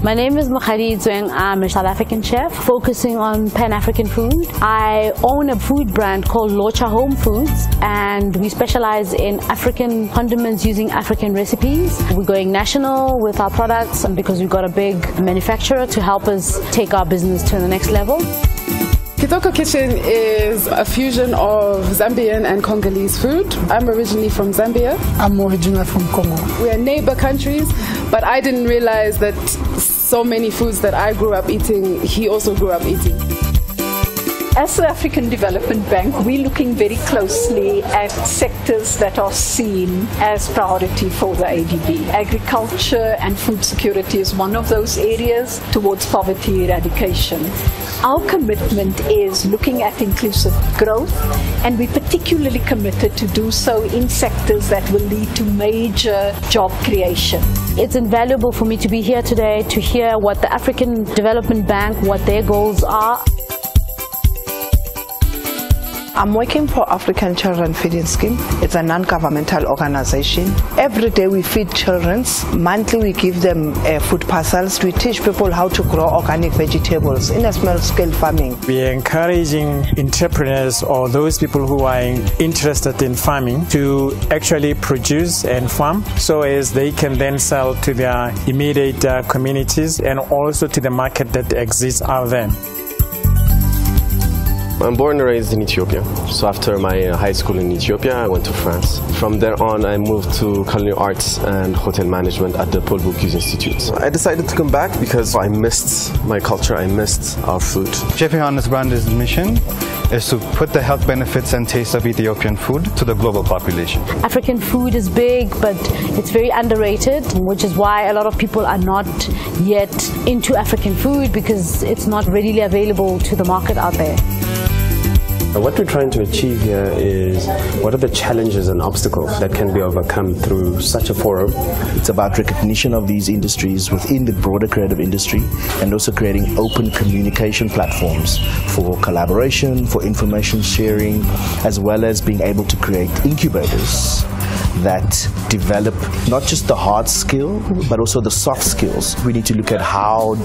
My name is Mokgadi Zweng. I'm a South African chef focusing on Pan-African food. I own a food brand called Locha Home Foods, and we specialize in African condiments using African recipes. We're going national with our products because we've got a big manufacturer to help us take our business to the next level. Kitoko Kitchen is a fusion of Zambian and Congolese food. I'm originally from Zambia. I'm originally from Congo. We are neighbor countries, but I didn't realize that so many foods that I grew up eating, he also grew up eating. As the African Development Bank, we're looking very closely at sectors that are seen as priority for the ADB. Agriculture and food security is one of those areas towards poverty eradication. Our commitment is looking at inclusive growth, and we're particularly committed to do so in sectors that will lead to major job creation. It's invaluable for me to be here today to hear what the African Development Bank, what their goals are. I'm working for African Children Feeding Scheme. It's a non-governmental organization. Every day we feed children. Monthly we give them food parcels. We teach people how to grow organic vegetables in a small-scale farming. We are encouraging entrepreneurs or those people who are interested in farming to actually produce and farm so as they can then sell to their immediate communities and also to the market that exists out there. I'm born and raised in Ethiopia. So after my high school in Ethiopia, I went to France. From there on, I moved to culinary arts and hotel management at the Paul Bocuse Institute. I decided to come back because I missed my culture, I missed our food. Chef Johannes Brandes' mission is to put the health benefits and taste of Ethiopian food to the global population. African food is big, but it's very underrated, which is why a lot of people are not yet into African food because it's not readily available to the market out there. What we're trying to achieve here is what are the challenges and obstacles that can be overcome through such a forum. It's about recognition of these industries within the broader creative industry and also creating open communication platforms for collaboration, for information sharing, as well as being able to create incubators that develop not just the hard skill but also the soft skills. We need to look at how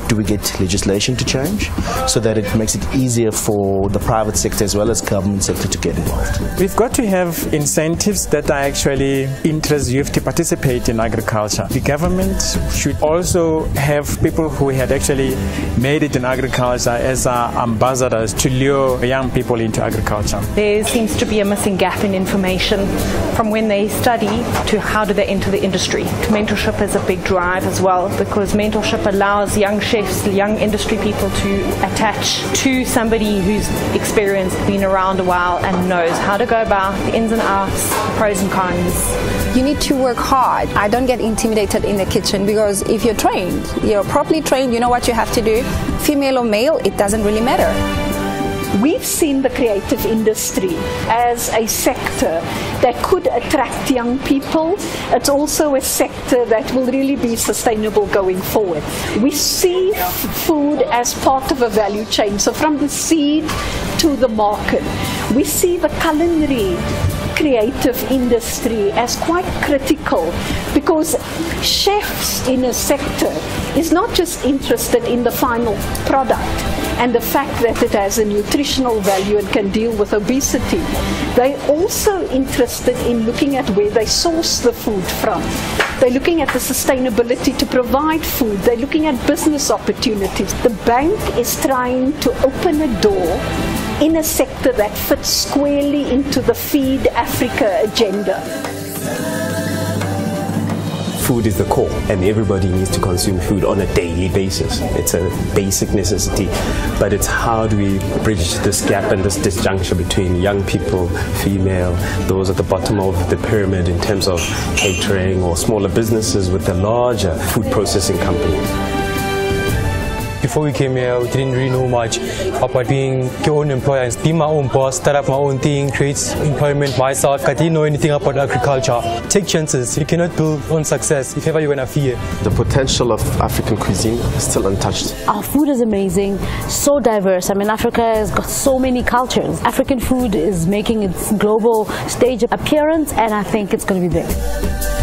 do we get legislation to change so that it makes it easier for the private sector as well as government sector to get involved. We've got to have incentives that are actually interest youth to participate in agriculture. The government should also have people who had actually made it in agriculture as ambassadors to lure young people into agriculture. There seems to be a missing gap in information from when they study to how do they enter the industry. Mentorship is a big drive as well because mentorship allows young chefs, young industry people to attach to somebody who's experienced, been around a while and knows how to go about the ins and outs, the pros and cons. You need to work hard. I don't get intimidated in the kitchen because if you're trained, you're properly trained, you know what you have to do. Female or male, it doesn't really matter. We've seen the creative industry as a sector that could attract young people. It's also a sector that will really be sustainable going forward. We see food as part of a value chain, so from the seed to the market. We see the culinary creative industry as quite critical because chefs in a sector is not just interested in the final product and the fact that it has a nutritional value and can deal with obesity. They're also interested in looking at where they source the food from. They're looking at the sustainability to provide food. They're looking at business opportunities. The bank is trying to open a door in a sector that fits squarely into the Feed Africa agenda. Food is the core and everybody needs to consume food on a daily basis. It's a basic necessity, but it's how do we bridge this gap and this disjunction between young people, female, those at the bottom of the pyramid in terms of catering or smaller businesses with the larger food processing companies. Before we came here, we didn't really know much about being your own employer and be my own boss, start up my own thing, create employment myself. I didn't know anything about agriculture. Take chances. You cannot build on success if ever you're going to fear. The potential of African cuisine is still untouched. Our food is amazing, so diverse. I mean, Africa has got so many cultures. African food is making its global stage appearance, and I think it's going to be big.